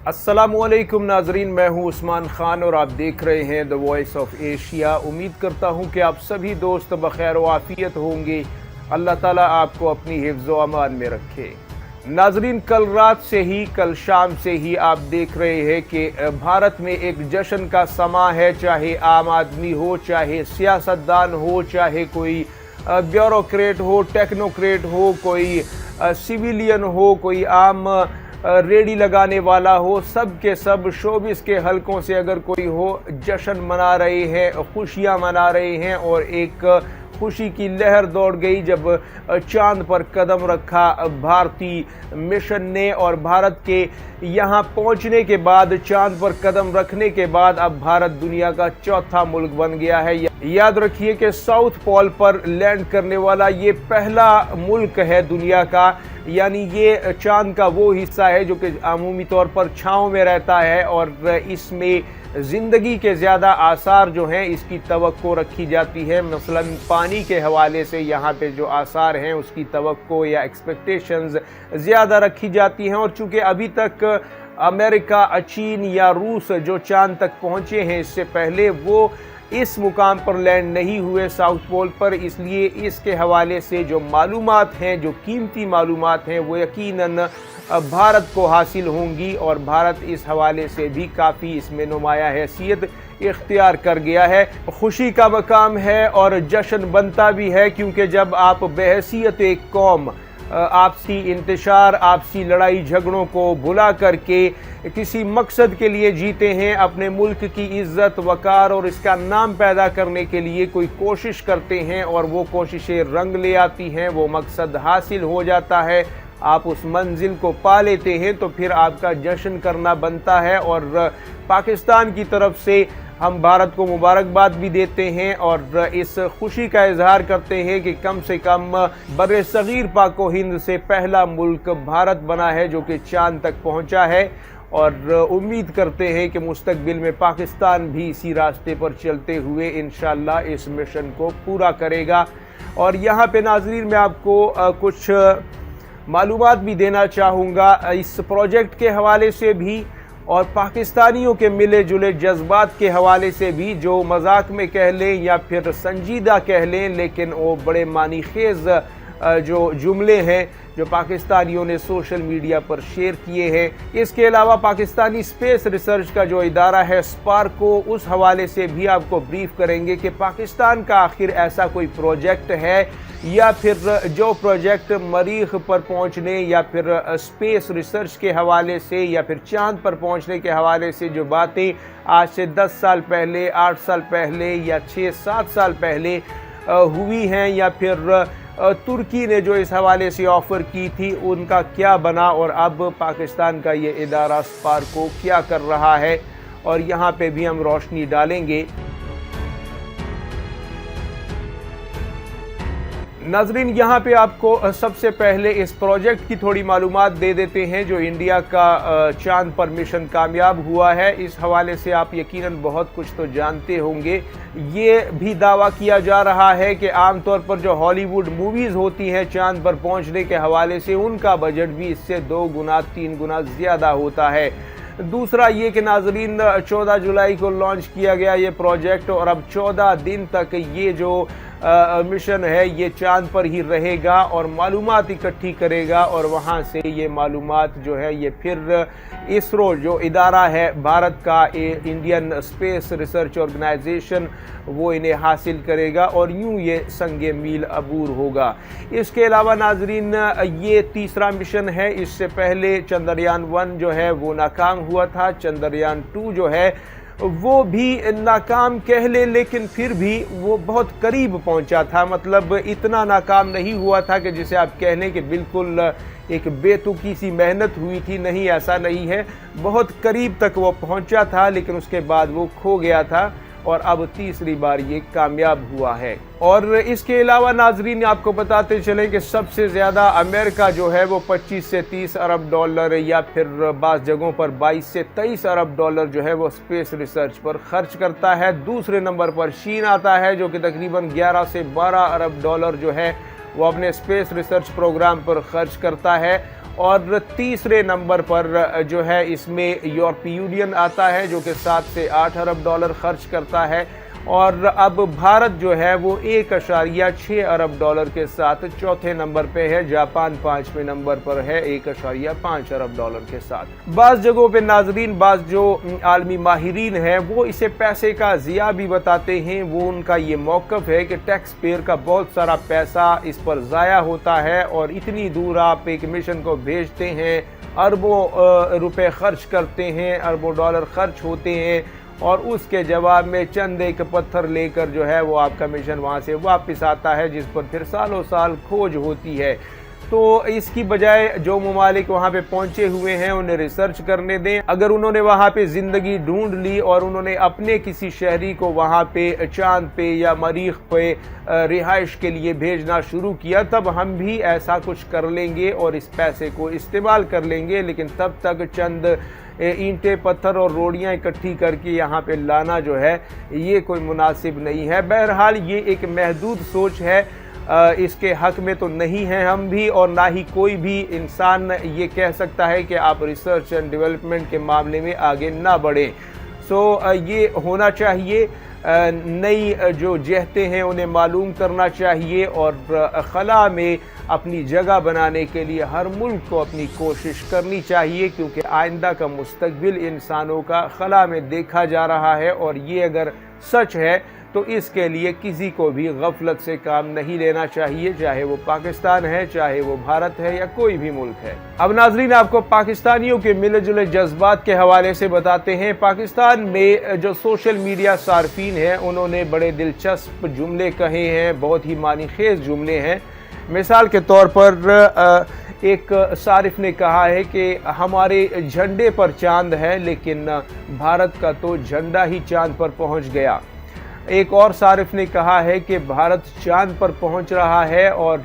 अस्सलामुअलैकुम नाजरीन, मैं हूं उस्मान खान और आप देख रहे हैं द वॉइस ऑफ एशिया। उम्मीद करता हूं कि आप सभी दोस्त बखैर व आफियत होंगे। अल्लाह ताला आपको अपनी हिफ्ज़ व अमान में रखे। नाजरीन, कल शाम से ही आप देख रहे हैं कि भारत में एक जश्न का समा है। चाहे आम आदमी हो, चाहे सियासतदान हो, चाहे कोई ब्यूरोक्रेट हो, टेक्नोक्रेट हो, कोई सिविलियन हो, कोई आम रेडी लगाने वाला हो, सब के सब शोबिस के हलकों से अगर कोई हो, जश्न मना रहे हैं, खुशियां मना रहे हैं। और एक खुशी की लहर दौड़ गई जब चांद पर कदम रखा भारतीय मिशन ने। और भारत के यहाँ पहुँचने के बाद, चांद पर कदम रखने के बाद, अब भारत दुनिया का चौथा मुल्क बन गया है। याद रखिए कि साउथ पोल पर लैंड करने वाला ये पहला मुल्क है दुनिया का। यानी ये चांद का वो हिस्सा है जो कि अमूमी तौर पर छाँव में रहता है और इसमें ज़िंदगी के ज़्यादा आसार जो हैं इसकी तवक्को रखी जाती है। मसलन पानी के हवाले से यहाँ पे जो आसार हैं उसकी तवक्को या एक्सपेक्टेशंस ज़्यादा रखी जाती हैं। और चूँकि अभी तक अमेरिका, चीन या रूस जो चांद तक पहुँचे हैं इससे पहले, वो इस मुकाम पर लैंड नहीं हुए साउथ पोल पर, इसलिए इसके हवाले से जो मालूमात हैं, जो कीमती मालूमात हैं, वो यकीनन भारत को हासिल होंगी। और भारत इस हवाले से भी काफ़ी इसमें नुमाया हैसियत इख्तियार कर गया है। खुशी का मकाम है और जश्न बनता भी है, क्योंकि जब आप बहैसियत एक कौम आपसी इंतशार, आपसी लड़ाई झगड़ों को भुला करके किसी मकसद के लिए जीते हैं, अपने मुल्क की इज्जत, वकार और इसका नाम पैदा करने के लिए कोई कोशिश करते हैं और वो कोशिशें रंग ले आती हैं, वो मकसद हासिल हो जाता है, आप उस मंजिल को पा लेते हैं, तो फिर आपका जश्न करना बनता है। और पाकिस्तान की तरफ से हम भारत को मुबारकबाद भी देते हैं और इस खुशी का इजहार करते हैं कि कम से कम बर्र-ए-सगीर पाको हिंद से पहला मुल्क भारत बना है जो कि चांद तक पहुंचा है। और उम्मीद करते हैं कि मुस्तकबिल में पाकिस्तान भी इसी रास्ते पर चलते हुए इंशाअल्लाह इस मिशन को पूरा करेगा। और यहाँ पे नाज़रीन, मैं आपको कुछ मालूमात भी देना चाहूँगा इस प्रोजेक्ट के हवाले से भी और पाकिस्तानियों के मिले जुले जज्बात के हवाले से भी, जो मजाक में कह लें या फिर संजीदा कह लें, लेकिन वो बड़े मानी खेज़ जो जुमले हैं जो पाकिस्तानियों ने सोशल मीडिया पर शेयर किए हैं। इसके अलावा पाकिस्तानी स्पेस रिसर्च का जो इदारा है स्पार्को, उस हवाले से भी आपको ब्रीफ करेंगे कि पाकिस्तान का आखिर ऐसा कोई प्रोजेक्ट है या फिर जो प्रोजेक्ट मरीख पर पहुंचने या फिर स्पेस रिसर्च के हवाले से या फिर चांद पर पहुंचने के हवाले से जो बातें आज से 10 साल पहले, 8 साल पहले या 6-7 साल पहले हुई हैं, या फिर तुर्की ने जो इस हवाले से ऑफ़र की थी, उनका क्या बना और अब पाकिस्तान का ये इदारा स्पार्को क्या कर रहा है, और यहाँ पे भी हम रोशनी डालेंगे। नाज़रीन, यहाँ पे आपको सबसे पहले इस प्रोजेक्ट की थोड़ी मालूमात दे देते हैं जो इंडिया का चांद पर मिशन कामयाब हुआ है। इस हवाले से आप यकीनन बहुत कुछ तो जानते होंगे। ये भी दावा किया जा रहा है कि आमतौर पर जो हॉलीवुड मूवीज़ होती हैं चांद पर पहुँचने के हवाले से, उनका बजट भी इससे 2 गुना 3 गुना ज़्यादा होता है। दूसरा ये कि नाज़रीन, 14 जुलाई को लॉन्च किया गया ये प्रोजेक्ट और अब 14 दिन तक ये जो मिशन है ये चांद पर ही रहेगा और मालूमात इकट्ठी करेगा, और वहाँ से ये मालूमात जो है ये फिर इसरो जो इदारा है भारत का, इंडियन स्पेस रिसर्च ऑर्गेनाइजेशन, वो इन्हें हासिल करेगा और यूं ये संगे मील अबूर होगा। इसके अलावा नाजरीन, ये तीसरा मिशन है। इससे पहले चंद्रयान 1 जो है वो नाकाम हुआ था। चंद्रयान 2 जो है वो भी नाकाम कह ले, लेकिन फिर भी वो बहुत करीब पहुंचा था। मतलब इतना नाकाम नहीं हुआ था कि जिसे आप कह लें कि बिल्कुल एक बेतुकी सी मेहनत हुई थी, नहीं, ऐसा नहीं है। बहुत करीब तक वो पहुंचा था, लेकिन उसके बाद वो खो गया था और अब तीसरी बार ये कामयाब हुआ है। और इसके अलावा नाजरीन, आपको बताते चलें कि सबसे ज़्यादा अमेरिका जो है वो 25 से 30 अरब डॉलर या फिर बाज़ जगहों पर 22 से 23 अरब डॉलर जो है वो स्पेस रिसर्च पर खर्च करता है। दूसरे नंबर पर चीन आता है जो कि तकरीबन 11 से 12 अरब डॉलर जो है वो अपने स्पेस रिसर्च प्रोग्राम पर खर्च करता है। और तीसरे नंबर पर जो है इसमें यूरोपीय यूनियन आता है जो कि 7 से 8 अरब डॉलर खर्च करता है। और अब भारत जो है वो 1.6 अरब डॉलर के साथ चौथे नंबर पे है। जापान 5वें नंबर पर है 1.5 अरब डॉलर के साथ। बाज़ जगहों पे नाजरीन, बाज़ जो आलमी माहिरीन हैं वो इसे पैसे का ज़िया भी बताते हैं। वो उनका ये मौक़िफ़ है कि टैक्स पेयर का बहुत सारा पैसा इस पर ज़ाया होता है और इतनी दूर आप एक मिशन को भेजते हैं, अरबों रुपए खर्च करते हैं, अरबों डॉलर खर्च होते हैं और उसके जवाब में चंद एक पत्थर लेकर जो है वो आपका मिशन वहाँ से वापस आता है, जिस पर फिर सालों साल खोज होती है। तो इसकी बजाय जो ममालिक वहाँ पे पहुँचे हुए हैं उन्हें रिसर्च करने दें। अगर उन्होंने वहाँ पे ज़िंदगी ढूंढ ली और उन्होंने अपने किसी शहरी को वहाँ पे चांद पे या मरीख पे रिहाइश के लिए भेजना शुरू किया, तब हम भी ऐसा कुछ कर लेंगे और इस पैसे को इस्तेमाल कर लेंगे। लेकिन तब तक चंद ईंटें, पत्थर और रोड़ियाँ इकट्ठी करके यहाँ पे लाना जो है ये कोई मुनासिब नहीं है। बहरहाल ये एक महदूद सोच है, इसके हक में तो नहीं है हम भी, और ना ही कोई भी इंसान ये कह सकता है कि आप रिसर्च एंड डेवलपमेंट के मामले में आगे ना बढ़ें। ये होना चाहिए। नई जो जहतें हैं उन्हें मालूम करना चाहिए और खला में अपनी जगह बनाने के लिए हर मुल्क को अपनी कोशिश करनी चाहिए, क्योंकि आइंदा का मुस्तकबिल इंसानों का खला में देखा जा रहा है। और ये अगर सच है तो इसके लिए किसी को भी गफलत से काम नहीं लेना चाहिए, चाहे वो पाकिस्तान है, चाहे वो भारत है या कोई भी मुल्क है। अब नाजरीन, आपको पाकिस्तानियों के मिले जुले जज्बात के हवाले से बताते हैं। पाकिस्तान में जो सोशल मीडिया सार्फिन हैं उन्होंने बड़े दिलचस्प जुमले कहे हैं, बहुत ही मानीखेज जुमले हैं। मिसाल के तौर पर एक सारिफ ने कहा है कि हमारे झंडे पर चांद है, लेकिन भारत का तो झंडा ही चांद पर पहुंच गया। एक और सारिफ ने कहा है कि भारत चांद पर पहुंच रहा है और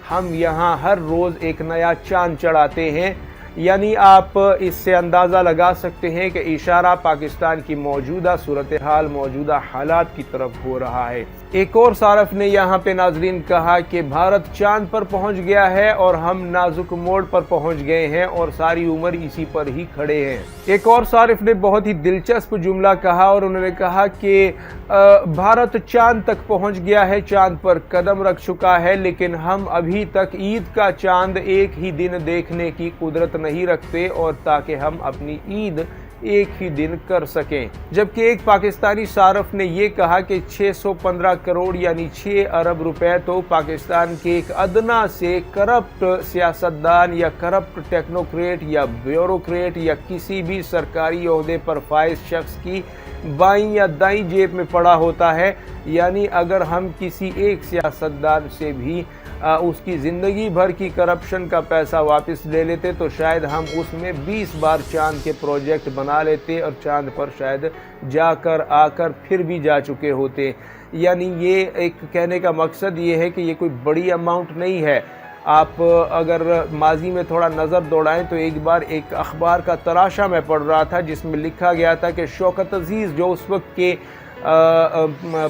हम यहाँ हर रोज़ एक नया चांद चढ़ाते हैं। यानी आप इससे अंदाज़ा लगा सकते हैं कि इशारा पाकिस्तान की मौजूदा सूरत हाल, मौजूदा हालात की तरफ हो रहा है। एक और सारफ ने यहाँ पे नाजरीन कहा कि भारत चांद पर पहुँच गया है और हम नाजुक मोड़ पर पहुँच गए हैं और सारी उम्र इसी पर ही खड़े हैं। एक और सारिफ ने बहुत ही दिलचस्प जुमला कहा और उन्होंने कहा कि भारत चांद तक पहुँच गया है, चांद पर कदम रख चुका है, लेकिन हम अभी तक ईद का चांद एक ही दिन देखने की कुदरत नहीं रखते, और ताकि हम अपनी ईद एक ही दिन कर सकें। जबकि एक पाकिस्तानी सारफ ने यह कहा कि 615 करोड़ यानी 6 अरब रुपए तो पाकिस्तान के एक अदना से करप्ट सियासतदान या करप्ट टेक्नोक्रेट या ब्यूरोक्रेट या किसी भी सरकारी ओहदे पर फाइज शख्स की बाईं या दाईं जेब में पड़ा होता है। यानी अगर हम किसी एक सियासतदान से भी उसकी ज़िंदगी भर की करप्शन का पैसा वापस ले लेते तो शायद हम उसमें 20 बार चांद के प्रोजेक्ट बना लेते और चांद पर शायद जाकर आकर फिर भी जा चुके होते। यानी ये एक कहने का मकसद ये है कि ये कोई बड़ी अमाउंट नहीं है। आप अगर माजी में थोड़ा नज़र दौड़ाएं तो एक बार एक अखबार का तराशा मैं पढ़ रहा था जिसमें लिखा गया था कि शौकत अजीज़ जो उस वक्त के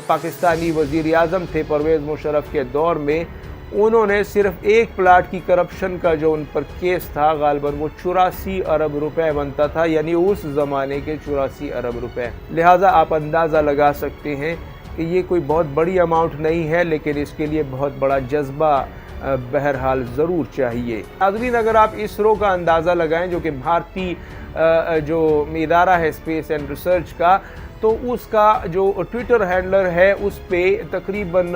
पाकिस्तानी वज़ीर आज़म थे परवेज़ मुशर्रफ के दौर में, उन्होंने सिर्फ एक प्लाट की करप्शन का जो उन पर केस था गालिबन वो 84 अरब रुपए बनता था, यानी उस ज़माने के 84 अरब रुपए। लिहाजा आप अंदाज़ा लगा सकते हैं कि ये कोई बहुत बड़ी अमाउंट नहीं है, लेकिन इसके लिए बहुत बड़ा जज्बा बहरहाल ज़रूर चाहिए। नाज़रीन, अगर आप इसरो का अंदाज़ा लगाएं जो कि भारतीय जो इदारा है स्पेस एंड रिसर्च का, तो उसका जो ट्विटर हैंडलर है उस पे तकरीबन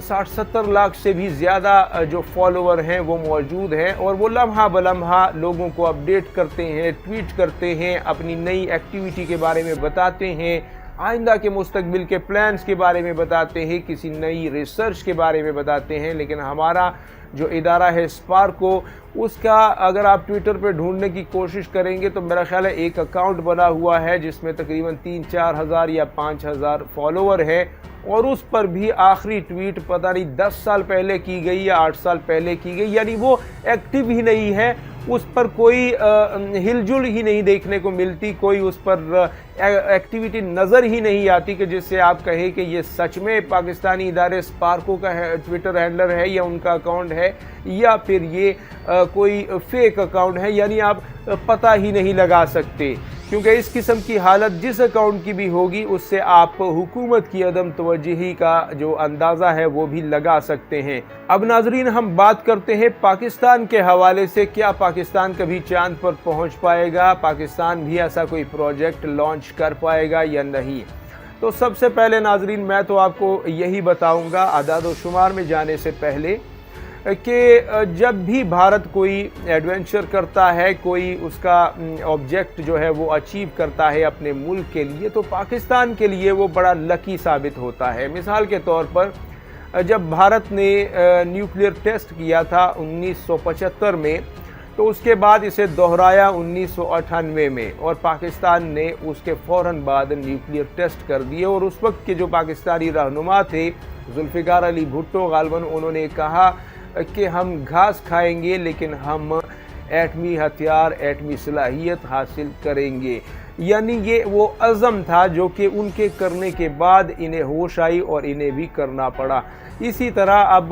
60-70 लाख से भी ज़्यादा जो फॉलोवर हैं वो मौजूद हैं और वो लम्हा बलम्हा लोगों को अपडेट करते हैं, ट्वीट करते हैं, अपनी नई एक्टिविटी के बारे में बताते हैं, आइंदा के मुस्तकबिल के प्लान्स के बारे में बताते हैं, किसी नई रिसर्च के बारे में बताते हैं। लेकिन हमारा जो इदारा है स्पार्को, उसका अगर आप ट्विटर पे ढूंढने की कोशिश करेंगे तो मेरा ख्याल है एक अकाउंट बना हुआ है जिसमें तकरीबन 3-4 हज़ार या 5 हज़ार फॉलोवर हैं और उस पर भी आखिरी ट्वीट पता नहीं 10 साल पहले की गई या 8 साल पहले की गई, यानी वो एक्टिव ही नहीं है। उस पर कोई हिलजुल ही नहीं देखने को मिलती, कोई उस पर एक्टिविटी नज़र ही नहीं आती कि जिससे आप कहें कि ये सच में पाकिस्तानी इदारे स्पार्को का ट्विटर हैंडलर है या उनका अकाउंट है या फिर ये कोई फेक अकाउंट है। यानी आप पता ही नहीं लगा सकते, क्योंकि इस किस्म की हालत जिस अकाउंट की भी होगी उससे आप हुकूमत की अदम तवज्जुही का जो अंदाज़ा है वो भी लगा सकते हैं। अब नाजरीन, हम बात करते हैं पाकिस्तान के हवाले से। क्या पाकिस्तान कभी चांद पर पहुंच पाएगा? पाकिस्तान भी ऐसा कोई प्रोजेक्ट लॉन्च कर पाएगा या नहीं? तो सबसे पहले नाजरीन, मैं तो आपको यही बताऊंगा आदाद व शुमार में जाने से पहले कि जब भी भारत कोई एडवेंचर करता है, कोई उसका ऑब्जेक्ट जो है वो अचीव करता है अपने मुल्क के लिए, तो पाकिस्तान के लिए वो बड़ा लकी साबित होता है। मिसाल के तौर पर जब भारत ने न्यूक्लियर टेस्ट किया था 1975 में, तो उसके बाद इसे दोहराया 1998 में, और पाकिस्तान ने उसके फ़ौरन बाद न्यूक्लियर टेस्ट कर दिए। और उस वक्त के जो पाकिस्तानी रहनुमा थे जुल्फ़िकार अली भुट्टो गालिबन, उन्होंने कहा कि हम घास खाएंगे लेकिन हम एटमी हथियार, एटमी सलाहियत हासिल करेंगे। यानी ये वो अज़म था जो कि उनके करने के बाद इन्हें होश आई और इन्हें भी करना पड़ा। इसी तरह अब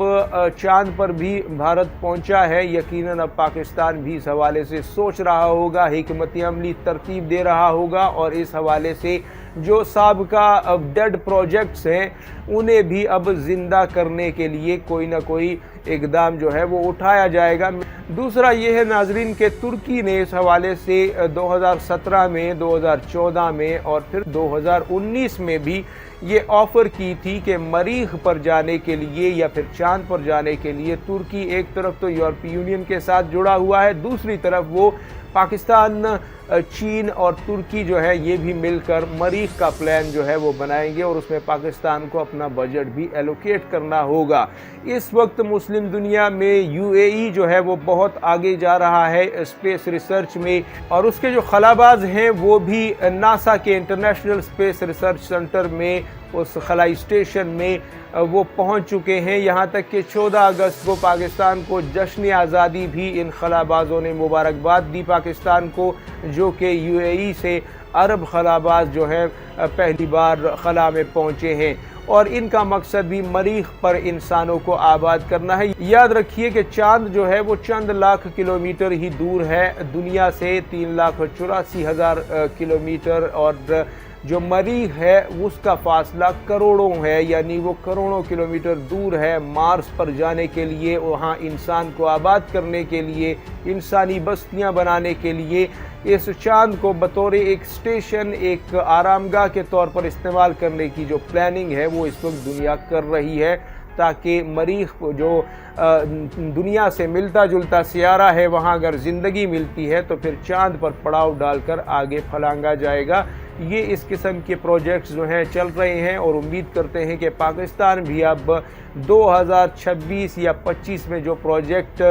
चांद पर भी भारत पहुंचा है। यकीनन अब पाकिस्तान भी इस हवाले से सोच रहा होगा, हिकमत अमली तरतीब दे रहा होगा, और इस हवाले से जो साबका डेड प्रोजेक्ट्स हैं उन्हें भी अब जिंदा करने के लिए कोई ना कोई इकदाम जो है वो उठाया जाएगा। दूसरा ये है नाजरीन कि तुर्की ने इस हवाले से 2017 में, 2014 में और फिर 2019 में भी ये ऑफ़र की थी कि मरीख पर जाने के लिए या फिर चांद पर जाने के लिए तुर्की एक तरफ तो यूरोपीय यूनियन के साथ जुड़ा हुआ है, दूसरी तरफ वो पाकिस्तान, चीन और तुर्की जो है ये भी मिलकर मरीख का प्लान जो है वो बनाएंगे, और उसमें पाकिस्तान को अपना बजट भी एलोकेट करना होगा। इस वक्त मुस्लिम दुनिया में यूएई जो है वो बहुत आगे जा रहा है स्पेस रिसर्च में, और उसके जो खलाबाज हैं वो भी नासा के इंटरनेशनल स्पेस रिसर्च सेंटर में, उस खलाई स्टेशन में वो पहुंच चुके हैं। यहाँ तक कि 14 अगस्त को पाकिस्तान को जश्न आज़ादी भी इन खलाबाजों ने मुबारकबाद दी पाकिस्तान को, जो कि यूएई से अरब खलाबाज जो है पहली बार खला में पहुँचे हैं, और इनका मकसद भी मरीख पर इंसानों को आबाद करना है। याद रखिए कि चांद जो है वो चंद लाख किलोमीटर ही दूर है दुनिया से, 3,84,000 किलोमीटर, और जो मरीख है उसका फासला करोड़ों है, यानी वो करोड़ों किलोमीटर दूर है। मार्स पर जाने के लिए, वहाँ इंसान को आबाद करने के लिए, इंसानी बस्तियाँ बनाने के लिए, इस चांद को बतौर एक स्टेशन, एक आरामगाह के तौर पर इस्तेमाल करने की जो प्लानिंग है वो इस वक्त दुनिया कर रही है, ताकि मरीख जो दुनिया से मिलता जुलता सियारा है वहाँ अगर ज़िंदगी मिलती है तो फिर चांद पर पड़ाव डालकर आगे फलांगा जाएगा। ये इस किस्म के प्रोजेक्ट्स जो हैं चल रहे हैं, और उम्मीद करते हैं कि पाकिस्तान भी अब 2026 या 25 में जो प्रोजेक्ट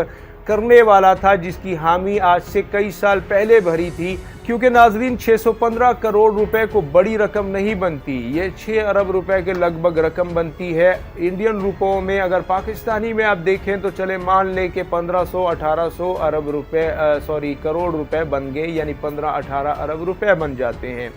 करने वाला था, जिसकी हामी आज से कई साल पहले भरी थी, क्योंकि नाजरीन 615 करोड़ रुपए को बड़ी रकम नहीं बनती, ये 6 अरब रुपए के लगभग रकम बनती है इंडियन रुपयों में। अगर पाकिस्तानी में आप देखें तो चले मान लें कि 1500-1800 अरब रुपए करोड़ रुपए बन गए, यानी 15-18 अरब रुपए बन जाते हैं।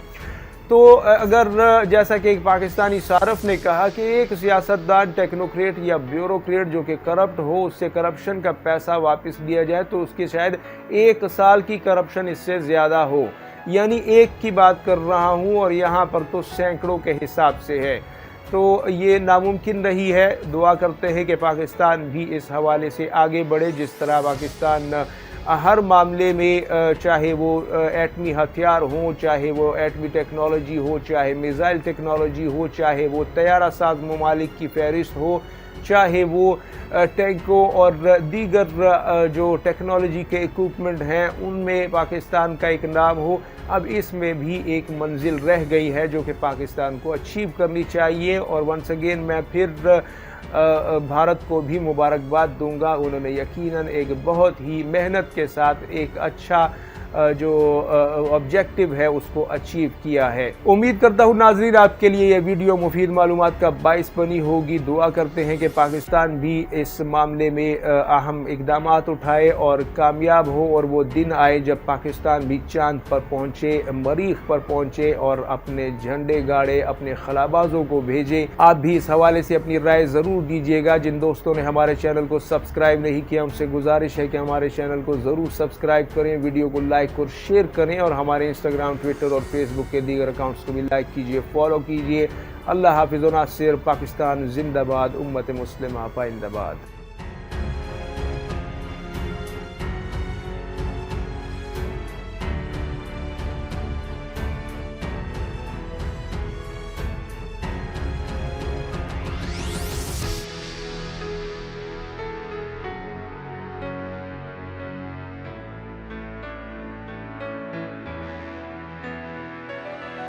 तो अगर जैसा कि एक पाकिस्तानी सारफ ने कहा कि एक सियासतदान, टेक्नोक्रेट या ब्यूरोक्रेट जो कि करप्ट हो, उससे करप्शन का पैसा वापस लिया जाए तो उसकी शायद 1 साल की करप्शन इससे ज़्यादा हो। यानी एक की बात कर रहा हूँ, और यहाँ पर तो सैकड़ों के हिसाब से है। तो ये नामुमकिन नहीं है। दुआ करते हैं कि पाकिस्तान भी इस हवाले से आगे बढ़े, जिस तरह पाकिस्तान हर मामले में, चाहे वो एटमी हथियार हो, चाहे वो एटमी टेक्नोलॉजी हो, चाहे मिज़ाइल टेक्नोलॉजी हो, चाहे वो तैयारा साज ममालिक की फहरिस्त हो, चाहे वो टैंकों और दीगर जो टेक्नोलॉजी के इक्विपमेंट हैं उनमें पाकिस्तान का एक नाम हो। अब इसमें भी एक मंजिल रह गई है जो कि पाकिस्तान को अचीव करनी चाहिए। और वंस अगेन मैं फिर भारत को भी मुबारकबाद दूंगा। उन्होंने यकीनन एक बहुत ही मेहनत के साथ एक अच्छा جو آبجیکٹیو ہے اس کو اچیو کیا ہے۔ امید کرتا ہوں ناظرین آپ کے لیے یہ ویڈیو مفید معلومات کا باعث بنی ہوگی۔ دعا کرتے ہیں کہ پاکستان بھی اس معاملے میں اہم اقدامات اٹھائے اور کامیاب ہو، اور وہ دن آئے جب پاکستان بھی چاند پر پہنچے، مریخ پر پہنچے اور اپنے جھنڈے گاڑے، اپنے خلابازوں کو بھیجے۔ آپ بھی اس حوالے سے اپنی رائے ضرور دیجیے گا۔ جن دوستوں نے ہمارے چینل کو سبسکرائب نہیں کیا ان سے گزارش ہے کہ ہمارے چینل کو ضرور سبسکرائب کریں، ویڈیو کو لائک اور شیئر کریں، اور ہمارے انسٹاگرام، ٹویٹر اور فیس بک کے دیگر اکاؤنٹس کو بھی لائک کیجیے، فالو کیجیے۔ اللہ حافظ و ناصر۔ پاکستان زندہ باد، امت مسلمہ پائندہ باد۔